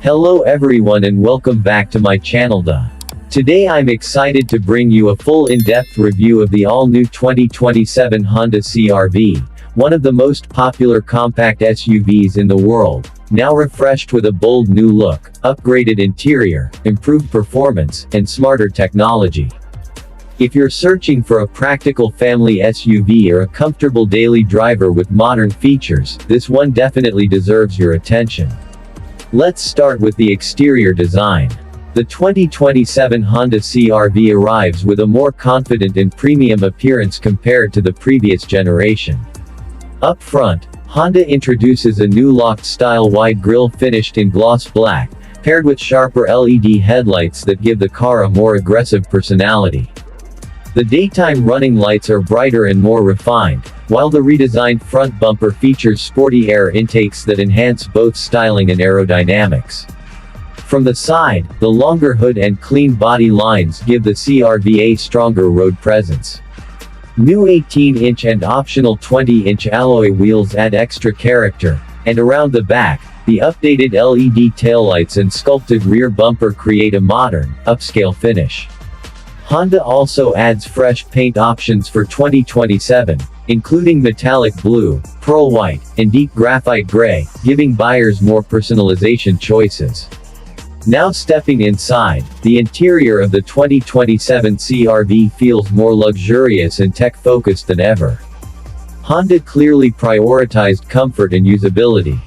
Hello everyone and welcome back to my channel. Today I'm excited to bring you a full in-depth review of the all-new 2027 Honda CR-V, one of the most popular compact SUVs in the world, now refreshed with a bold new look, upgraded interior, improved performance, and smarter technology. If you're searching for a practical family SUV or a comfortable daily driver with modern features, this one definitely deserves your attention. Let's start with the exterior design. The 2027 Honda CR-V arrives with a more confident and premium appearance compared to the previous generation. Up front, Honda introduces a new locked-style wide grille finished in gloss black, paired with sharper LED headlights that give the car a more aggressive personality. The daytime running lights are brighter and more refined, while the redesigned front bumper features sporty air intakes that enhance both styling and aerodynamics. From the side, the longer hood and clean body lines give the CR-V a stronger road presence. New 18-inch and optional 20-inch alloy wheels add extra character, and around the back, the updated LED taillights and sculpted rear bumper create a modern, upscale finish. Honda also adds fresh paint options for 2027, including metallic blue, pearl white, and deep graphite gray, giving buyers more personalization choices. Now stepping inside, the interior of the 2027 CR-V feels more luxurious and tech-focused than ever. Honda clearly prioritized comfort and usability.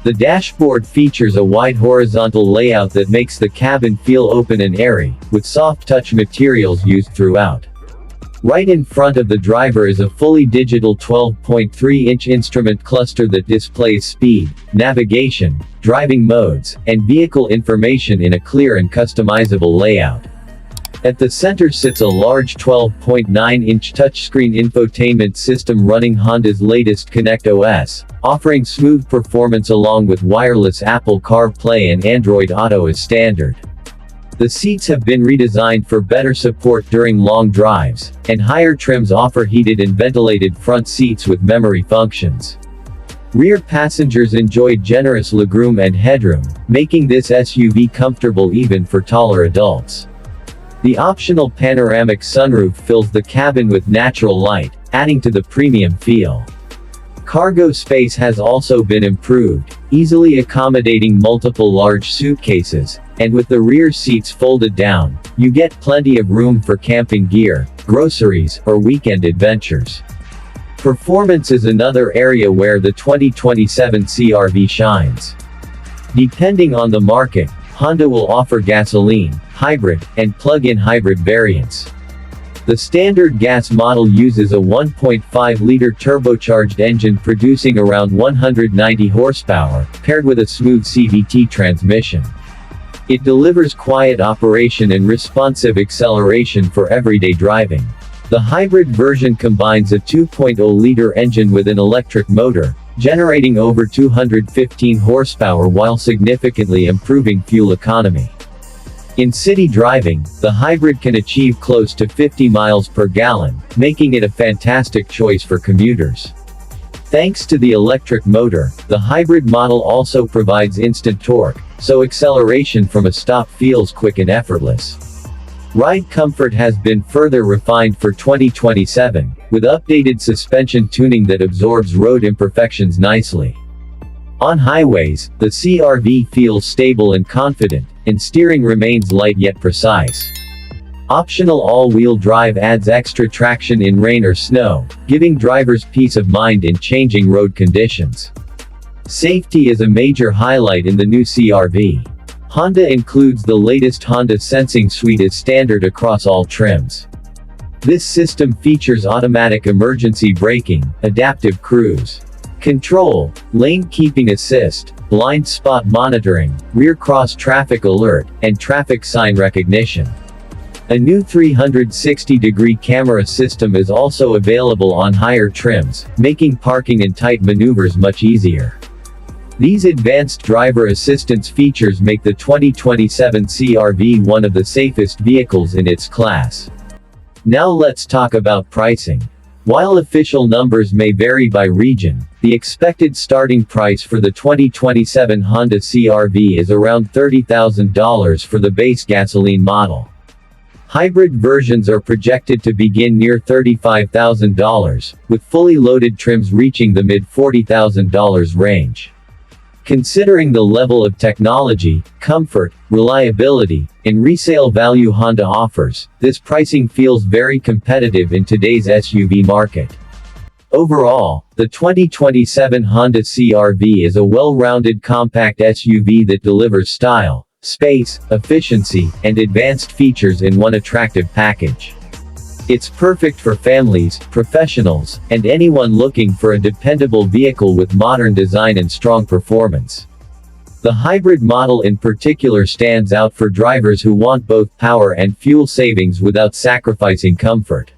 The dashboard features a wide horizontal layout that makes the cabin feel open and airy, with soft touch materials used throughout. Right in front of the driver is a fully digital 12.3-inch instrument cluster that displays speed, navigation, driving modes, and vehicle information in a clear and customizable layout. At the center sits a large 12.9-inch touchscreen infotainment system running Honda's latest Connect OS, offering smooth performance along with wireless Apple CarPlay and Android Auto as standard. The seats have been redesigned for better support during long drives, and higher trims offer heated and ventilated front seats with memory functions. Rear passengers enjoy generous legroom and headroom, making this SUV comfortable even for taller adults. The optional panoramic sunroof fills the cabin with natural light, adding to the premium feel. Cargo space has also been improved, easily accommodating multiple large suitcases, and with the rear seats folded down, you get plenty of room for camping gear, groceries, or weekend adventures. Performance is another area where the 2027 CR-V shines. Depending on the market, Honda will offer gasoline, hybrid, and plug-in hybrid variants. The standard gas model uses a 1.5-liter turbocharged engine producing around 190 horsepower, paired with a smooth CVT transmission. It delivers quiet operation and responsive acceleration for everyday driving. The hybrid version combines a 2.0-liter engine with an electric motor, generating over 215 horsepower while significantly improving fuel economy. In city driving, the hybrid can achieve close to 50 miles per gallon, making it a fantastic choice for commuters. Thanks to the electric motor, the hybrid model also provides instant torque, so acceleration from a stop feels quick and effortless. Ride comfort has been further refined for 2027, with updated suspension tuning that absorbs road imperfections nicely. On highways, the CR-V feels stable and confident, and steering remains light yet precise. Optional all-wheel drive adds extra traction in rain or snow, giving drivers peace of mind in changing road conditions. Safety is a major highlight in the new CR-V. Honda includes the latest Honda Sensing Suite as standard across all trims. This system features automatic emergency braking, adaptive cruise control, lane keeping assist, blind spot monitoring, rear cross traffic alert, and traffic sign recognition. A new 360-degree camera system is also available on higher trims, making parking and tight maneuvers much easier. These advanced driver assistance features make the 2027 CR-V one of the safest vehicles in its class. Now let's talk about pricing. While official numbers may vary by region, the expected starting price for the 2027 Honda CR-V is around $30,000 for the base gasoline model. Hybrid versions are projected to begin near $35,000, with fully loaded trims reaching the mid-$40,000 range. Considering the level of technology, comfort, reliability, and resale value Honda offers, this pricing feels very competitive in today's SUV market. Overall, the 2027 Honda CR-V is a well-rounded compact SUV that delivers style, space, efficiency, and advanced features in one attractive package. It's perfect for families, professionals, and anyone looking for a dependable vehicle with modern design and strong performance. The hybrid model in particular stands out for drivers who want both power and fuel savings without sacrificing comfort.